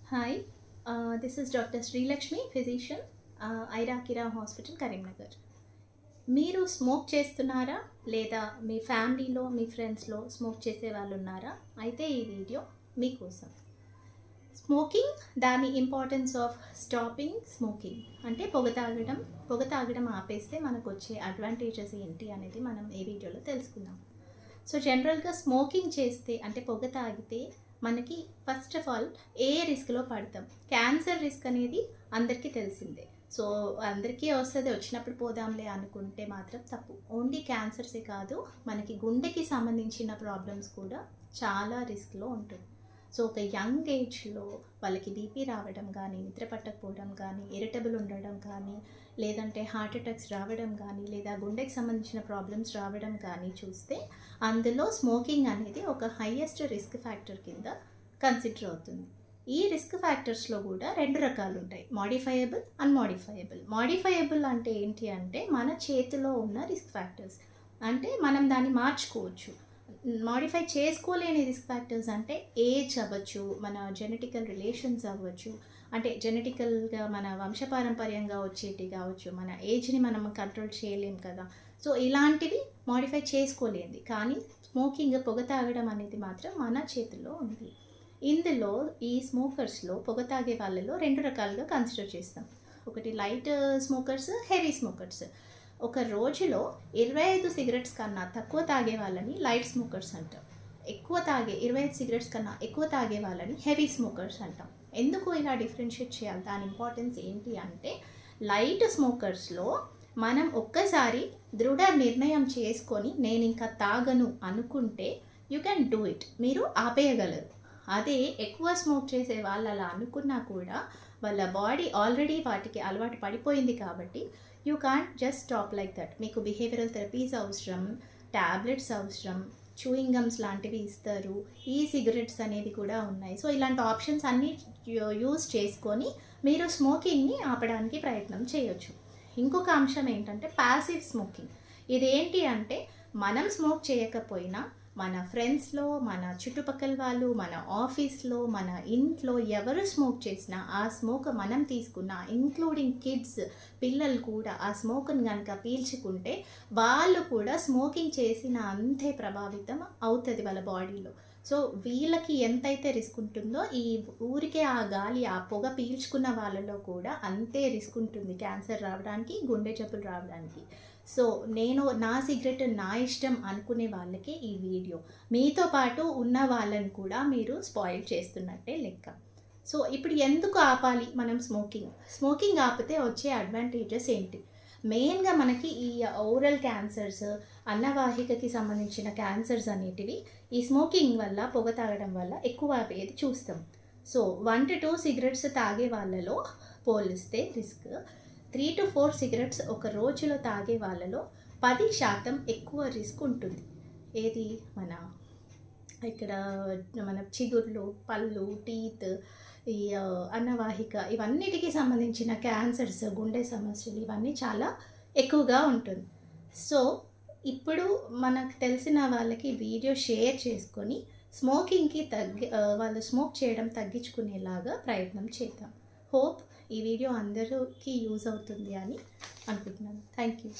Hi, this is Dr. Sri Lakshmi, physician, Aira Kira Hospital, Karimnagar. మీరు smoke చేస్తున్నారా లేదా మీ ఫ్యామిలీలో మీ ఫ్రెండ్స్లో స్మోక్ చేసే వాళ్ళు ఉన్నారా? అయితే ఈ వీడియో మీకోసం. స్మోకింగ్, దాని ఇంపార్టెన్స్ ఆఫ్ స్టాపింగ్ స్మోకింగ్ అంటే పొగ తాగడం ఆపేస్తే మనకు వచ్చే అడ్వాంటేజెస్ ఏంటి అనేది మనం ఈ వీడియోలో తెలుసుకుందాం. సో జనరల్గా స్మోకింగ్ చేస్తే అంటే పొగ తాగితే మనకి ఫస్ట్ ఆఫ్ ఆల్ ఏ రిస్క్లో పడతాం. క్యాన్సర్ రిస్క్ అనేది అందరికీ తెలిసిందే. సో అందరికీ వస్తుంది, వచ్చినప్పుడు పోదాంలే అనుకుంటే మాత్రం తప్పు. ఓన్లీ క్యాన్సర్సే కాదు, మనకి గుండెకి సంబంధించిన ప్రాబ్లమ్స్ కూడా చాలా రిస్క్లో ఉంటుంది. సో ఒక యంగ్ ఏజ్లో వాళ్ళకి బీపీ రావడం కానీ, నిద్ర పట్టకపోవడం కానీ, ఇరిటబుల్ ఉండడం కానీ, లేదంటే హార్ట్ అటాక్స్ రావడం కానీ, లేదా గుండెకి సంబంధించిన ప్రాబ్లమ్స్ రావడం కానీ చూస్తే అందులో స్మోకింగ్ అనేది ఒక హైయెస్ట్ రిస్క్ ఫ్యాక్టర్ కింద కన్సిడర్ అవుతుంది. ఈ రిస్క్ ఫ్యాక్టర్స్లో కూడా రెండు రకాలు ఉంటాయి, మాడిఫైయబుల్, అన్మాడిఫైయబుల్. మాడిఫైయబుల్ అంటే ఏంటి అంటే మన చేతిలో ఉన్న రిస్క్ ఫ్యాక్టర్స్, అంటే మనం దాన్ని మార్చుకోవచ్చు. మాడిఫై చేసుకోలేని రిస్క్ ఫ్యాక్టర్స్ అంటే ఏజ్ అవ్వచ్చు, మన జెనెటికల్ రిలేషన్స్ అవ్వచ్చు, అంటే జెనెటికల్గా మన వంశపారంపర్యంగా వచ్చేటి కావచ్చు, మన ఏజ్ని మనం కంట్రోల్ చేయలేం కదా. సో ఇలాంటివి మాడిఫై చేసుకోలేంది. కానీ స్మోకింగ్, పొగ తాగడం అనేది మాత్రం మన చేతిలో ఉంది. ఇందులో ఈ స్మోకర్స్లో, పొగ తాగే వాళ్ళలో రెండు రకాలుగా కన్సిడర్ చేస్తాం. ఒకటి లైట్ స్మోకర్స్, హెవీ స్మోకర్స్. ఒక రోజులో 25 సిగరెట్స్ కన్నా తక్కువ తాగే వాళ్ళని లైట్ స్మోకర్స్ అంటాం. 25 సిగరెట్స్ కన్నా ఎక్కువ తాగే వాళ్ళని హెవీ స్మోకర్స్ అంటాం. ఎందుకు ఇలా డిఫరెన్షియేట్ చేయాలి, దాని ఇంపార్టెన్స్ ఏంటి అంటే లైట్ స్మోకర్స్లో మనం ఒక్కసారి దృఢ నిర్ణయం చేసుకొని నేను ఇంకా తాగను అనుకుంటే యూ క్యాన్ డూ ఇట్, మీరు ఆపేయగలరు. అదే ఎక్కువ స్మోక్ చేసే వాళ్ళు అలా అనుకున్నా కూడా వాళ్ళ బాడీ ఆల్రెడీ వాటికి అలవాటు పడిపోయింది కాబట్టి you can't just stop like that. మీకు బిహేవియరల్ థెరపీస్ అవసరం, ట్యాబ్లెట్స్ అవసరం, చూయింగ్ గమ్స్ లాంటివి ఇస్తారు, ఈ సిగరెట్స్ అనేవి కూడా ఉన్నాయి. సో ఇలాంటి ఆప్షన్స్ అన్నీ యూజ్ చేసుకొని మీరు స్మోకింగ్ని ఆపడానికి ప్రయత్నం చేయొచ్చు. ఇంకొక అంశం ఏంటంటే ప్యాసివ్ స్మోకింగ్. ఇదేంటి అంటే మనం స్మోక్ చేయకపోయినా మన ఫ్రెండ్స్లో, మన చుట్టుపక్కల వాళ్ళు, మన ఆఫీస్లో, మన ఇంట్లో ఎవరు స్మోక్ చేసినా ఆ స్మోక్ మనం తీసుకున్న, ఇంక్లూడింగ్ కిడ్స్, పిల్లలు కూడా ఆ స్మోక్ని కనుక పీల్చుకుంటే వాళ్ళు కూడా స్మోకింగ్ చేసిన అంతే ప్రభావితం అవుతుంది వాళ్ళ బాడీలో. సో వీళ్ళకి ఎంతైతే రిస్క్ ఉంటుందో ఈ ఊరికే ఆ గాలి, ఆ పొగ పీల్చుకున్న వాళ్ళలో కూడా అంతే రిస్క్ ఉంటుంది క్యాన్సర్ రావడానికి, గుండె జబ్బులు రావడానికి. సో నేను నా సిగరెట్ నా ఇష్టం అనుకునే వాళ్ళకి ఈ వీడియో, మీతో పాటు ఉన్న వాళ్ళని కూడా మీరు స్పాయిల్ చేస్తున్నట్టే లెక్క. సో ఇప్పుడు ఎందుకు ఆపాలి మనం స్మోకింగ్ ఆపితే వచ్చే అడ్వాంటేజెస్ ఏంటి? మెయిన్గా మనకి ఈ ఓరల్ క్యాన్సర్స్, అన్నవాహికకి సంబంధించిన క్యాన్సర్స్ అనేటివి ఈ స్మోకింగ్ వల్ల, పొగ తాగడం వల్ల ఎక్కువ అయ్యేది చూస్తాం. సో 1 to 2 సిగరెట్స్ తాగే వాళ్ళలో పోలిస్తే రిస్క్ 3 to 4 సిగరెట్స్ ఒక రోజులో తాగే వాళ్ళలో 10% ఎక్కువ రిస్క్ ఉంటుంది. ఏది ఇక్కడ మన చిగుర్లు, పళ్ళు, టీత్, ఈ అన్నవాహిక, ఇవన్నిటికీ సంబంధించిన క్యాన్సర్స్, గుండె సమస్యలు ఇవన్నీ చాలా ఎక్కువగా ఉంటుంది. సో ఇప్పుడు మనకు తెలిసిన వాళ్ళకి వీడియో షేర్ చేసుకొని స్మోకింగ్కి వాళ్ళు స్మోక్ చేయడం తగ్గించుకునేలాగా ప్రయత్నం చేద్దాం. హోప్ ఈ వీడియో అందరికీ యూజ్ అవుతుంది అని అనుకుంటున్నాను. Thank you.